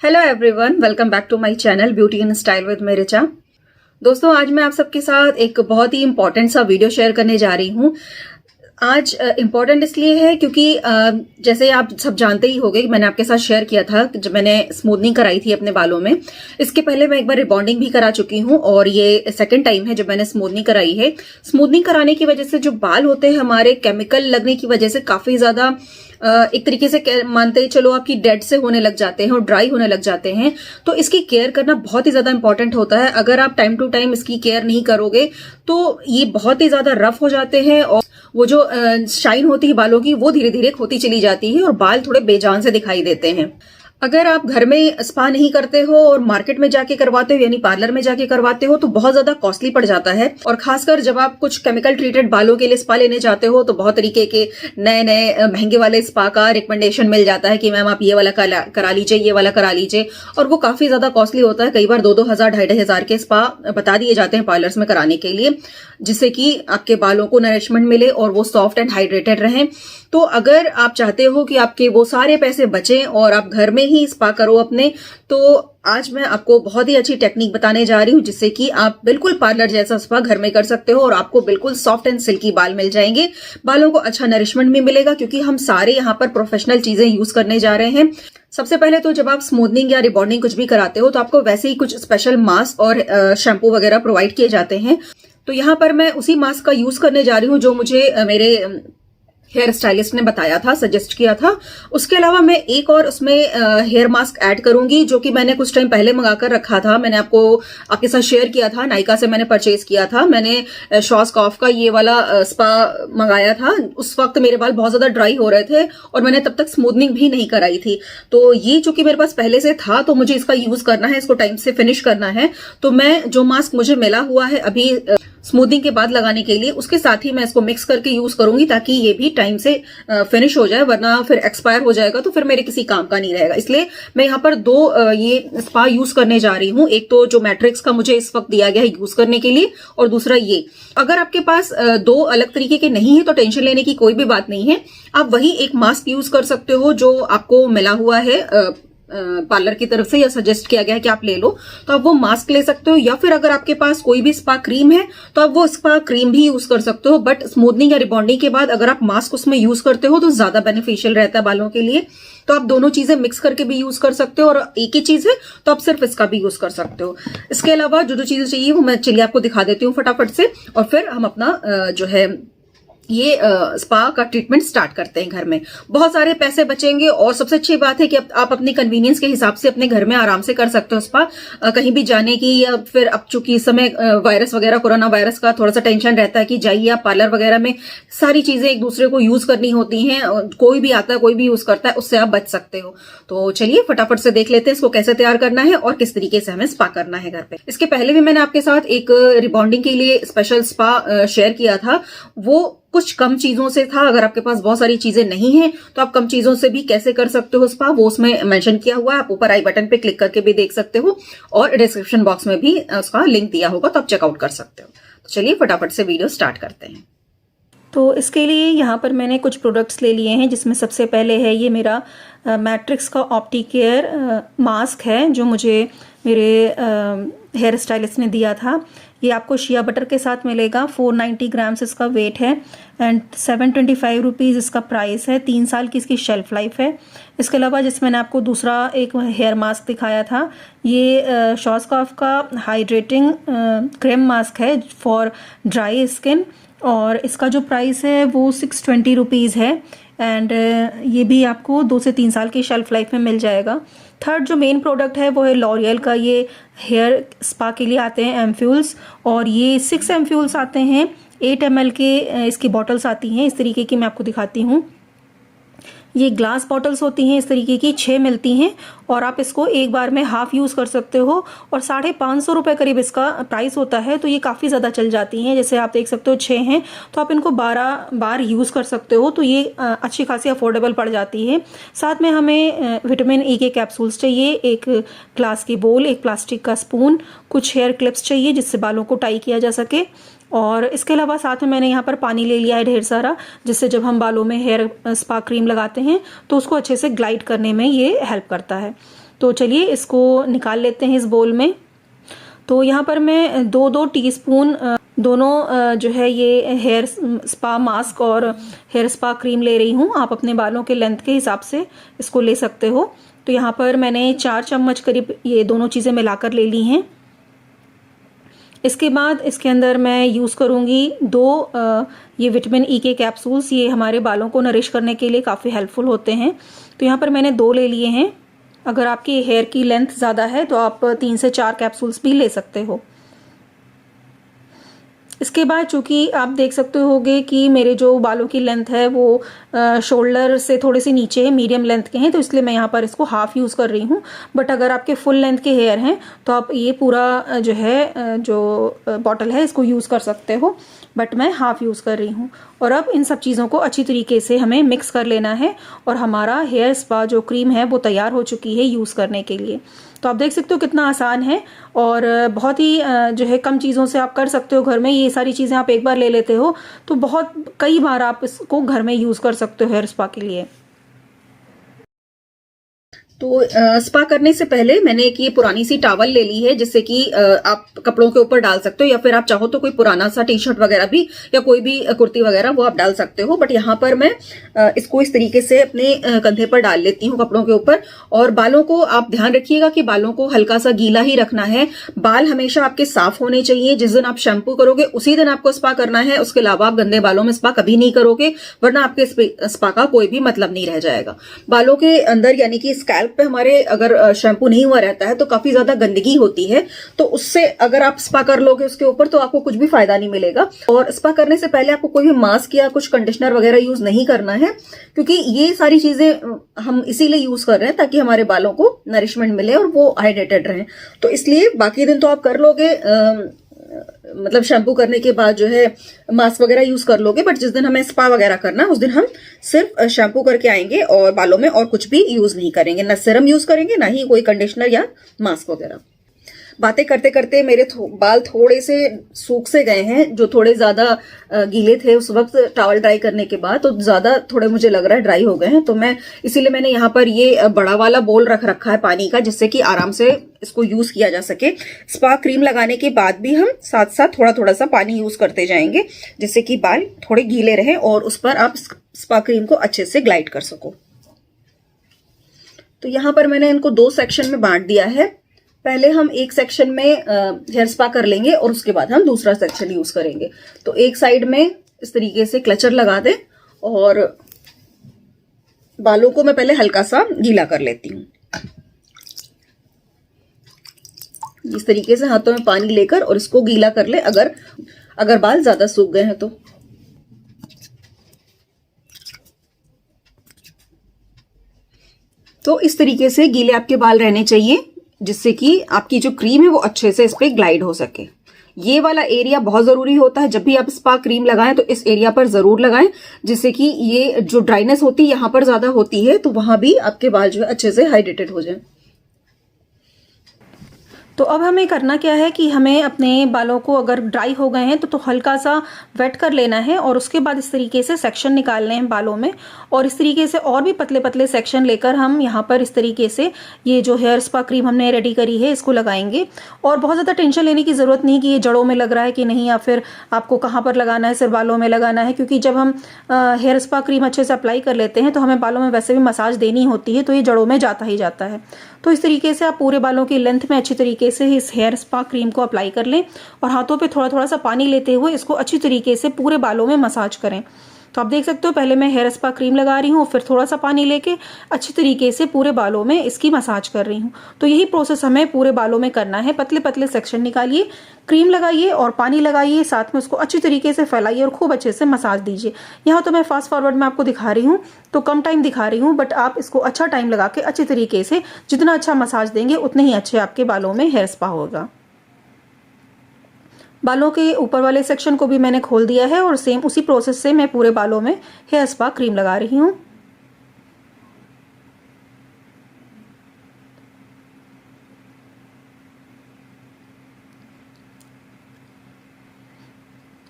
Hello everyone, welcome back to my channel beauty and style with me Richa. दोस्तों, आज मैं आप सबके साथ एक बहुत ही इंपॉर्टेंट सा वीडियो शेयर करने जा रही हूँ। आज इम्पॉर्टेंट इसलिए है क्योंकि जैसे आप सब जानते ही होंगे कि मैंने आपके साथ शेयर किया था जब मैंने स्मूथनिंग कराई थी अपने बालों में। इसके पहले मैं एक बार रिबॉन्डिंग भी करा चुकी हूँ और ये सेकंड टाइम है जब मैंने स्मूथनिंग कराई है। स्मूथनिंग कराने की वजह से जो बाल होते हैं हमारे, केमिकल लगने की वजह से काफी ज्यादा एक तरीके से मानते ही चलो आपकी डेड से होने लग जाते हैं और ड्राई होने लग जाते हैं। तो इसकी केयर करना बहुत ही ज्यादा इंपॉर्टेंट होता है। अगर आप टाइम टू टाइम इसकी केयर नहीं करोगे तो ये बहुत ही ज्यादा रफ हो जाते हैं और वो जो शाइन होती है बालों की वो धीरे धीरे खोती चली जाती है और बाल थोड़े बेजान से दिखाई देते हैं। अगर आप घर में स्पा नहीं करते हो और मार्केट में जाके करवाते हो यानी पार्लर में जाके करवाते हो तो बहुत ज्यादा कॉस्टली पड़ जाता है। और खासकर जब आप कुछ केमिकल ट्रीटेड बालों के लिए स्पा लेने जाते हो तो बहुत तरीके के नए नए महंगे वाले स्पा का रिकमेंडेशन मिल जाता है कि मैम आप ये वाला करा लीजिए, ये वाला करा लीजिए, और वो काफी ज्यादा कॉस्टली होता है। कई बार 2-2 हजार 2,500 के स्पा बता दिए जाते हैं पार्लर्स में कराने के लिए, जिससे कि आपके बालों को नरिशमेंट मिले और वो सॉफ्ट एंड हाइड्रेटेड रहें। तो अगर आप चाहते हो कि आपके वो सारे पैसे बचें और आप घर में ही स्पा करो अपने, तो आज मैं आपको बहुत ही अच्छी टेक्निक बताने जा रही हूं जिससे कि आप बिल्कुल पार्लर जैसा स्पा घर में कर सकते हो और आपको बिल्कुल सॉफ्ट एंड सिल्की बाल मिल जाएंगे। बालों को अच्छा नरिशमेंट भी मिलेगा क्योंकि हम सारे यहाँ पर प्रोफेशनल चीजें यूज करने जा रहे हैं। सबसे पहले तो जब आप स्मूथनिंग या रिबॉन्डिंग कुछ भी कराते हो तो आपको वैसे ही कुछ स्पेशल मास्क और शैम्पू वगैरह प्रोवाइड किए जाते हैं। तो यहाँ पर मैं उसी मास्क का यूज करने जा रही हूँ जो मुझे मेरे हेयर स्टाइलिस्ट ने बताया था, सजेस्ट किया था। उसके अलावा मैं एक और उसमें हेयर मास्क ऐड करूंगी जो कि मैंने कुछ टाइम पहले मंगाकर रखा था। मैंने आपके साथ शेयर किया था, नायका से मैंने परचेज किया था। मैंने शॉस्कॉफ का ये वाला स्पा मंगाया था। उस वक्त मेरे बाल बहुत ज्यादा ड्राई हो रहे थे और मैंने तब तक स्मूथनिंग भी नहीं कराई थी। तो ये चूंकि मेरे पास पहले से था तो मुझे इसका यूज करना है, इसको टाइम से फिनिश करना है। तो मैं जो मास्क मुझे मिला हुआ है अभी स्मूथिंग के बाद लगाने के लिए, उसके साथ ही मैं इसको मिक्स करके यूज करूंगी ताकि ये भी टाइम से फिनिश हो जाए, वरना फिर एक्सपायर हो जाएगा तो फिर मेरे किसी काम का नहीं रहेगा। इसलिए मैं यहाँ पर 2 ये स्पा यूज करने जा रही हूँ। एक तो जो मैट्रिक्स का मुझे इस वक्त दिया गया है यूज करने के लिए, और दूसरा ये। अगर आपके पास 2 अलग तरीके के नहीं है तो टेंशन लेने की कोई भी बात नहीं है। आप वही एक मास्क यूज कर सकते हो जो आपको मिला हुआ है पार्लर की तरफ से या सजेस्ट किया गया है कि आप ले लो, तो आप वो मास्क ले सकते हो। या फिर अगर आपके पास कोई भी स्पा क्रीम है तो आप वो स्पा क्रीम भी यूज कर सकते हो। बट स्मूथनिंग या रिबॉन्डिंग के बाद अगर आप मास्क उसमें यूज करते हो तो ज्यादा बेनिफिशियल रहता है बालों के लिए। तो आप दोनों चीजें मिक्स करके भी यूज कर सकते हो, और एक ही चीज है तो आप सिर्फ इसका भी यूज कर सकते हो। इसके अलावा जो जो चीजें चाहिए वो मैं चलिए आपको दिखा देती हूँ फटाफट से, और फिर हम अपना जो है ये स्पा का ट्रीटमेंट स्टार्ट करते हैं घर में। बहुत सारे पैसे बचेंगे और सबसे अच्छी बात है कि आप अपनी कन्वीनियंस के हिसाब से अपने घर में आराम से कर सकते हो स्पा। कहीं भी जाने की, या फिर अब चूंकि इस समय वायरस वगैरह, कोरोना वायरस का थोड़ा सा टेंशन रहता है कि जाइए आप पार्लर वगैरह में, सारी चीजें एक दूसरे को यूज करनी होती हैं, कोई भी आता है कोई भी यूज करता है, उससे आप बच सकते हो। तो चलिए फटाफट से देख लेते हैं इसको कैसे तैयार करना है और किस तरीके से हमें स्पा करना है घर पे। इसके पहले भी मैंने आपके साथ एक रिबॉन्डिंग के लिए स्पेशल स्पा शेयर किया था। वो कुछ कम चीजों से था। अगर आपके पास बहुत सारी चीजें नहीं हैं तो आप कम चीजों से भी कैसे कर सकते हो स्पा, वो उसमें मेंशन किया हुआ है। आप ऊपर आई बटन पे क्लिक करके भी देख सकते हो और डिस्क्रिप्शन बॉक्स में भी उसका लिंक दिया होगा, तो आप चेकआउट कर सकते हो। तो चलिए फटाफट से वीडियो स्टार्ट करते हैं। तो इसके लिए यहाँ पर मैंने कुछ प्रोडक्ट्स ले लिए हैं, जिसमें सबसे पहले है ये मेरा मैट्रिक्स का ऑप्टी केयर मास्क है जो मुझे मेरे हेयर स्टाइलिस्ट ने दिया था। ये आपको शिया बटर के साथ मिलेगा। 490 ग्राम्स इसका वेट है एंड 725 रुपीज़ इसका प्राइस है। 3 साल की इसकी शेल्फ लाइफ है। इसके अलावा जिसमें मैंने आपको दूसरा एक हेयर मास्क दिखाया था, ये शॉस्कॉफ का हाइड्रेटिंग क्रीम मास्क है फॉर ड्राई स्किन, और इसका जो प्राइस है वो 620 रुपीज़ है। एंड ये भी आपको 2 से 3 साल की शेल्फ लाइफ में मिल जाएगा। थर्ड जो मेन प्रोडक्ट है वो है लॉरियल का, ये हेयर स्पा के लिए आते हैं एम्फ्यूल्स, और ये 6 एम्फ्यूल्स आते हैं। 8 ml के इसकी बॉटल्स आती हैं इस तरीके की, मैं आपको दिखाती हूँ। ये ग्लास बॉटल्स होती हैं इस तरीके की, 6 मिलती हैं, और आप इसको एक बार में हाफ यूज़ कर सकते हो। और 550 रुपये करीब इसका प्राइस होता है, तो ये काफ़ी ज़्यादा चल जाती हैं। जैसे आप देख सकते हो 6 हैं तो आप इनको 12 बार यूज़ कर सकते हो, तो ये अच्छी खासी अफोर्डेबल पड़ जाती है। साथ में हमें विटामिन ई के कैप्सूल्स चाहिए, एक ग्लास की बोल, एक प्लास्टिक का स्पून, कुछ हेयर क्लिप्स चाहिए जिससे बालों को टाई किया जा सके, और इसके अलावा साथ में मैंने यहाँ पर पानी ले लिया है ढेर सारा, जिससे जब हम बालों में हेयर स्पा क्रीम लगाते हैं तो उसको अच्छे से ग्लाइड करने में ये हेल्प करता है। तो चलिए इसको निकाल लेते हैं इस बोल में। तो यहाँ पर मैं 2-2 टीस्पून दोनों जो है ये हेयर स्पा मास्क और हेयर स्पा क्रीम ले रही हूँ। आप अपने बालों के लेंथ के हिसाब से इसको ले सकते हो। तो यहाँ पर मैंने 4 चम्मच करीब ये दोनों चीज़ें मिलाकर ले ली हैं। इसके बाद इसके अंदर मैं यूज़ करूँगी 2 ये विटामिन ई के कैप्सूल्स। ये हमारे बालों को नरिश करने के लिए काफ़ी हेल्पफुल होते हैं। तो यहाँ पर मैंने 2 ले लिए हैं। अगर आपकी हेयर की लेंथ ज़्यादा है तो आप 3 से 4 कैप्सूल्स भी ले सकते हो। इसके बाद चूँकि आप देख सकते होगे कि मेरे जो बालों की लेंथ है वो शोल्डर से थोड़े से नीचे है, मीडियम लेंथ के हैं, तो इसलिए मैं यहाँ पर इसको हाफ यूज़ कर रही हूँ। बट अगर आपके फुल लेंथ के हेयर हैं तो आप ये पूरा जो है जो बॉटल है इसको यूज़ कर सकते हो, बट मैं हाफ यूज़ कर रही हूँ। और अब इन सब चीज़ों को अच्छी तरीके से हमें मिक्स कर लेना है और हमारा हेयर स्पा जो क्रीम है वो तैयार हो चुकी है यूज़ करने के लिए। तो आप देख सकते हो कितना आसान है और बहुत ही जो है कम चीज़ों से आप कर सकते हो घर में। ये सारी चीज़ें आप एक बार ले लेते हो तो बहुत कई बार आप इसको घर में यूज़ कर सकते हो हेयर स्पा के लिए। तो स्पा करने से पहले मैंने एक ये पुरानी सी टॉवल ले ली है, जिससे कि आप कपड़ों के ऊपर डाल सकते हो, या फिर आप चाहो तो कोई पुराना सा टी शर्ट वगैरह भी या कोई भी कुर्ती वगैरह वो आप डाल सकते हो। बट यहाँ पर मैं इसको इस तरीके से अपने कंधे पर डाल लेती हूँ कपड़ों के ऊपर। और बालों को आप ध्यान रखिएगा कि बालों को हल्का सा गीला ही रखना है। बाल हमेशा आपके साफ होने चाहिए। जिस दिन आप शैम्पू करोगे उसी दिन आपको स्पा करना है, उसके अलावा आप गंदे बालों में स्पा कभी नहीं करोगे, वरना आपके स्पा का कोई भी मतलब नहीं रह जाएगा। बालों के अंदर यानी कि स्कैल्प पे हमारे अगर शैम्पू नहीं हुआ रहता है तो काफी ज्यादा गंदगी होती है, तो उससे अगर आप स्पा कर लोगे उसके ऊपर तो आपको कुछ भी फायदा नहीं मिलेगा। और स्पा करने से पहले आपको कोई भी मास्क या कुछ कंडीशनर वगैरह यूज नहीं करना है, क्योंकि ये सारी चीजें हम इसीलिए यूज कर रहे हैं ताकि हमारे बालों को नरिशमेंट मिले और वो हाइड्रेटेड रहें। तो इसलिए बाकी दिन तो आप कर लोगे, मतलब शैम्पू करने के बाद जो है मास्क वगैरह यूज कर लोगे, बट जिस दिन हमें स्पा वगैरह करना है उस दिन हम सिर्फ शैम्पू करके आएंगे और बालों में और कुछ भी यूज नहीं करेंगे, ना सीरम यूज करेंगे ना ही कोई कंडीशनर या मास्क वगैरह। बातें करते करते मेरे बाल थोड़े से सूख से गए हैं, जो थोड़े ज्यादा गीले थे उस वक्त टॉवल ड्राई करने के बाद, तो ज्यादा थोड़े मुझे लग रहा है ड्राई हो गए हैं। तो मैं इसीलिए मैंने यहाँ पर ये बड़ा वाला बोल रख रखा है पानी का, जिससे कि आराम से इसको यूज किया जा सके। स्पा क्रीम लगाने के बाद भी हम साथ साथ थोड़ा थोड़ा सा पानी यूज करते जाएंगे, जिससे कि बाल थोड़े गीले रहे और उस पर आप स्पा क्रीम को अच्छे से ग्लाइड कर सको। तो यहाँ पर मैंने इनको 2 सेक्शन में बांट दिया है। पहले हम एक सेक्शन में हेयर स्पा कर लेंगे और उसके बाद हम दूसरा सेक्शन यूज करेंगे। तो एक साइड में इस तरीके से क्लचर लगा दें और बालों को मैं पहले हल्का सा गीला कर लेती हूँ, इस तरीके से हाथों में पानी लेकर, और इसको गीला कर ले अगर बाल ज्यादा सूख गए हैं तो। तो इस तरीके से गीले आपके बाल रहने चाहिए, जिससे कि आपकी जो क्रीम है वो अच्छे से इस पे ग्लाइड हो सके। ये वाला एरिया बहुत जरूरी होता है, जब भी आप स्पा क्रीम लगाएं तो इस एरिया पर जरूर लगाएं, जिससे कि ये जो ड्राइनेस होती है यहाँ पर ज्यादा होती है, तो वहां भी आपके बाल जो है अच्छे से हाइड्रेटेड हो जाए। तो अब हमें करना क्या है कि हमें अपने बालों को अगर ड्राई हो गए हैं तो हल्का सा वेट कर लेना है, और उसके बाद इस तरीके से सेक्शन निकालने हैं बालों में, और इस तरीके से और भी पतले पतले सेक्शन लेकर हम यहाँ पर इस तरीके से ये जो हेयर स्पा क्रीम हमने रेडी करी है इसको लगाएंगे। और बहुत ज़्यादा टेंशन लेने की ज़रूरत नहीं कि ये जड़ों में लग रहा है कि नहीं, या फिर आपको कहाँ पर लगाना है, सिर्फ बालों में लगाना है, क्योंकि जब हम हेयर स्पा क्रीम अच्छे से अप्लाई कर लेते हैं तो हमें बालों में वैसे भी मसाज देनी होती है, तो ये जड़ों में जाता ही जाता है। तो इस तरीके से आप पूरे बालों की लेंथ में अच्छी तरीके से इस हेयर स्पा क्रीम को अप्लाई कर लें और हाथों पे थोड़ा थोड़ा सा पानी लेते हुए इसको अच्छी तरीके से पूरे बालों में मसाज करें। तो आप देख सकते हो पहले मैं हेयर स्पा क्रीम लगा रही हूँ, फिर थोड़ा सा पानी लेके अच्छी तरीके से पूरे बालों में इसकी मसाज कर रही हूँ। तो यही प्रोसेस हमें पूरे बालों में करना है। पतले पतले सेक्शन निकालिए, क्रीम लगाइए और पानी लगाइए, साथ में उसको अच्छी तरीके से फैलाइए और खूब अच्छे से मसाज दीजिए। यहाँ तो मैं फास्ट फॉरवर्ड में आपको दिखा रही हूँ, तो कम टाइम दिखा रही हूँ, बट आप इसको अच्छा टाइम लगा के अच्छी तरीके से जितना अच्छा मसाज देंगे उतने ही अच्छे आपके बालों में हेयर स्पा होगा। बालों के ऊपर वाले सेक्शन को भी मैंने खोल दिया है और सेम उसी प्रोसेस से मैं पूरे बालों में हेयर स्पा क्रीम लगा रही हूँ।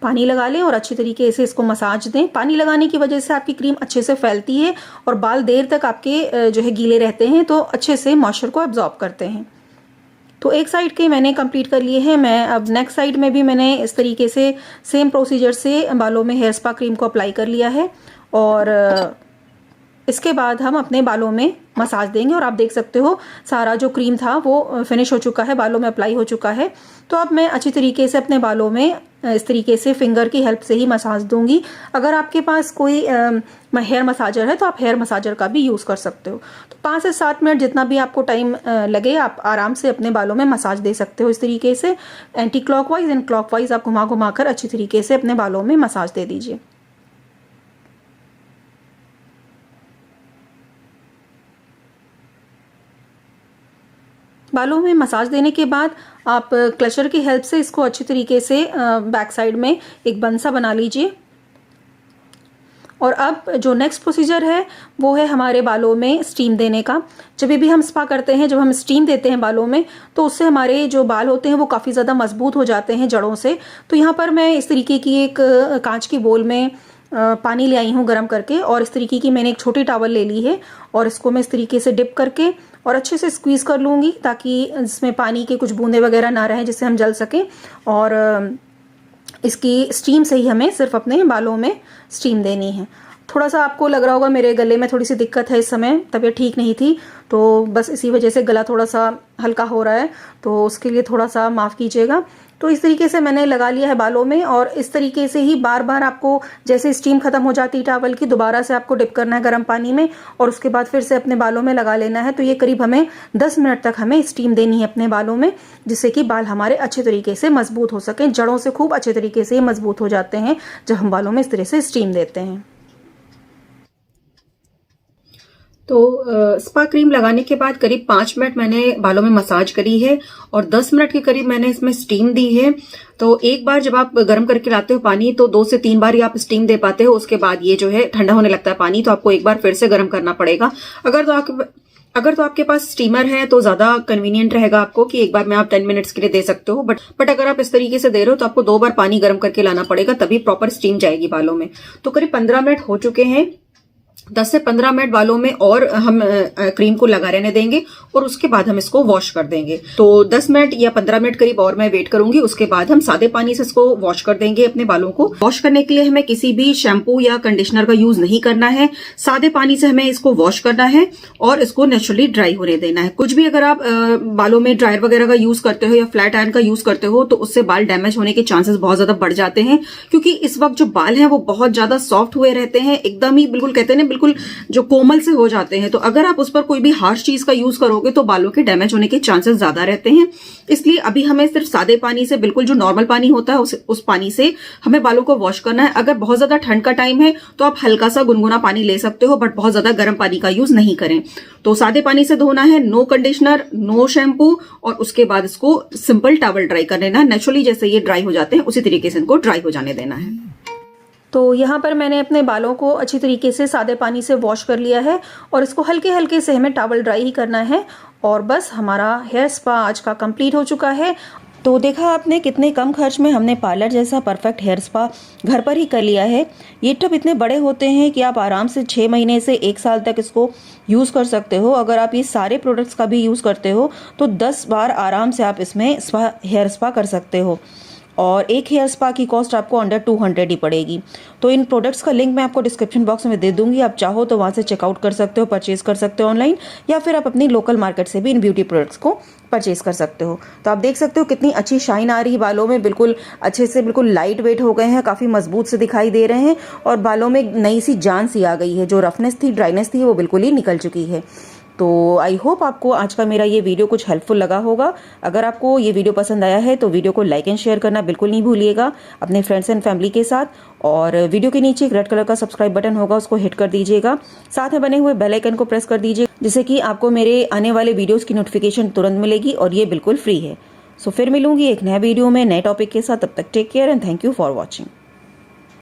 पानी लगा लें और अच्छी तरीके से इसको मसाज दें। पानी लगाने की वजह से आपकी क्रीम अच्छे से फैलती है और बाल देर तक आपके जो है गीले रहते हैं, तो अच्छे से मॉइस्चर को एब्जॉर्ब करते हैं। तो एक साइड के मैंने कंप्लीट कर लिए हैं। मैं अब नेक्स्ट साइड में भी मैंने इस तरीके से सेम प्रोसीजर से बालों में हेयर स्पा क्रीम को अप्लाई कर लिया है और इसके बाद हम अपने बालों में मसाज देंगे। और आप देख सकते हो सारा जो क्रीम था वो फिनिश हो चुका है, बालों में अप्लाई हो चुका है। तो अब मैं अच्छी तरीके से अपने बालों में इस तरीके से फिंगर की हेल्प से ही मसाज दूंगी। अगर आपके पास कोई हेयर मसाजर है तो आप हेयर मसाजर का भी यूज़ कर सकते हो। तो 5 से 7 मिनट जितना भी आपको टाइम लगे आप आराम से अपने बालों में मसाज दे सकते हो। इस तरीके से एंटी क्लॉकवाइज एंड क्लॉकवाइज आप घुमा घुमा कर अच्छी तरीके से अपने बालों में मसाज दे दीजिए। बालों में मसाज देने के बाद आप क्लचर की हेल्प से इसको अच्छी तरीके से बैक साइड में एक बन सा बना लीजिए। और अब जो नेक्स्ट प्रोसीजर है वो है हमारे बालों में स्टीम देने का। जब भी हम स्पा करते हैं, जब हम स्टीम देते हैं बालों में, तो उससे हमारे जो बाल होते हैं वो काफ़ी ज़्यादा मजबूत हो जाते हैं जड़ों से। तो यहाँ पर मैं इस तरीके की एक कांच की बोल में पानी ले आई हूँ गर्म करके, और इस तरीके की मैंने एक छोटी टॉवल ले ली है और इसको मैं इस तरीके से डिप करके और अच्छे से स्क्वीज़ कर लूँगी ताकि इसमें पानी के कुछ बूंदे वगैरह ना रहें जिससे हम जल सकें। और इसकी स्टीम से ही हमें सिर्फ अपने बालों में स्टीम देनी है। थोड़ा सा आपको लग रहा होगा मेरे गले में थोड़ी सी दिक्कत है, इस समय तबीयत ठीक नहीं थी तो बस इसी वजह से गला थोड़ा सा हल्का हो रहा है, तो उसके लिए थोड़ा सा माफ़ कीजिएगा। तो इस तरीके से मैंने लगा लिया है बालों में और इस तरीके से ही बार बार आपको जैसे स्टीम खत्म हो जाती है टॉवल की, दोबारा से आपको डिप करना है गर्म पानी में और उसके बाद फिर से अपने बालों में लगा लेना है। तो ये करीब हमें 10 मिनट तक हमें स्टीम देनी है अपने बालों में, जिससे कि बाल हमारे अच्छे तरीके से मजबूत हो सकें। जड़ों से खूब अच्छे तरीके से मजबूत हो जाते हैं जब हम बालों में इस तरह से स्टीम देते हैं। तो स्पा क्रीम लगाने के बाद करीब 5 मिनट मैंने बालों में मसाज करी है और 10 मिनट के करीब मैंने इसमें स्टीम दी है। तो एक बार जब आप गर्म करके लाते हो पानी तो 2 से 3 बार ही आप स्टीम दे पाते हो, उसके बाद ये जो है ठंडा होने लगता है पानी, तो आपको एक बार फिर से गर्म करना पड़ेगा। अगर तो आपके पास स्टीमर है तो ज्यादा कन्वीनियंट रहेगा आपको कि एक बार में आप 10 मिनट्स के लिए दे सकते हो। बट अगर आप इस तरीके से दे रहे हो तो आपको 2 बार पानी गर्म करके लाना पड़ेगा, तभी प्रॉपर स्टीम जाएगी बालों में। तो करीब 15 मिनट हो चुके हैं। 10 से 15 मिनट बालों में और हम क्रीम को लगा रहने देंगे और उसके बाद हम इसको वॉश कर देंगे। तो 10 मिनट या 15 मिनट करीब और मैं वेट करूंगी, उसके बाद हम सादे पानी से इसको वॉश कर देंगे अपने बालों को। वॉश करने के लिए हमें किसी भी शैम्पू या कंडीशनर का यूज नहीं करना है, सादे पानी से हमें इसको वॉश करना है और इसको नेचुरली ड्राई होने देना है। कुछ भी अगर आप बालों में ड्रायर वगैरह का यूज करते हो या फ्लैट आयरन का यूज करते हो तो उससे बाल डैमेज होने के चांसेस बहुत ज्यादा बढ़ जाते हैं, क्योंकि इस वक्त जो बाल हैं वो बहुत ज्यादा सॉफ्ट हुए रहते हैं, एकदम ही बिल्कुल कहते हैं बिल्कुल जो कोमल से हो जाते हैं। तो अगर आप उस पर कोई भी हार्श चीज का यूज करोगे तो बालों के डैमेज होने के चांसेस ज्यादा रहते हैं। इसलिए अभी हमें सिर्फ सादे पानी से, बिल्कुल जो नॉर्मल पानी होता है उस पानी से हमें बालों को वॉश करना है। अगर बहुत ज्यादा ठंड का टाइम है तो आप हल्का सा गुनगुना पानी ले सकते हो, बट बहुत ज्यादा गर्म पानी का यूज नहीं करें। तो सादे पानी से धोना है, नो कंडीशनर, नो शैम्पू, और उसके बाद इसको सिंपल टॉवल ड्राई कर लेना है। नेचुरली जैसे ये ड्राई हो जाते हैं उसी तरीके से इनको ड्राई हो जाने देना है। तो यहाँ पर मैंने अपने बालों को अच्छी तरीके से सादे पानी से वॉश कर लिया है और इसको हल्के हल्के से हमें टॉवल ड्राई ही करना है और बस हमारा हेयर स्पा आज का कंप्लीट हो चुका है। तो देखा आपने कितने कम खर्च में हमने पार्लर जैसा परफेक्ट हेयर स्पा घर पर ही कर लिया है। ये टब इतने बड़े होते हैं कि आप आराम से 6 महीने से 1 साल तक इसको यूज़ कर सकते हो। अगर आप ये सारे प्रोडक्ट्स का भी यूज़ करते हो तो 10 बार आराम से आप इसमें हेयर स्पा कर सकते हो और एक हेयर स्पा की कॉस्ट आपको अंडर 200 ही पड़ेगी। तो इन प्रोडक्ट्स का लिंक मैं आपको डिस्क्रिप्शन बॉक्स में दे दूंगी, आप चाहो तो वहाँ से चेकआउट कर सकते हो, परचेज कर सकते हो ऑनलाइन, या फिर आप अपनी लोकल मार्केट से भी इन ब्यूटी प्रोडक्ट्स को परचेज कर सकते हो। तो आप देख सकते हो कितनी अच्छी शाइन आ रही है बालों में, बिल्कुल अच्छे से बिल्कुल लाइट वेट हो गए हैं, काफ़ी मजबूत से दिखाई दे रहे हैं और बालों में नई सी जान सी आ गई है। जो रफनेस थी, ड्राइनेस थी, वो बिल्कुल ही निकल चुकी है। तो आई होप आपको आज का मेरा ये वीडियो कुछ हेल्पफुल लगा होगा। अगर आपको ये वीडियो पसंद आया है तो वीडियो को लाइक एंड शेयर करना बिल्कुल नहीं भूलिएगा अपने फ्रेंड्स एंड फैमिली के साथ, और वीडियो के नीचे एक रेड कलर का सब्सक्राइब बटन होगा, उसको हिट कर दीजिएगा। साथ में बने हुए बेल आइकन को प्रेस कर दीजिए, जिससे कि आपको मेरे आने वाले वीडियोज़ की नोटिफिकेशन तुरंत मिलेगी और ये बिल्कुल फ्री है। सो फिर मिलूंगी एक नया वीडियो में नए टॉपिक के साथ। तब तक take care and thank you for watching.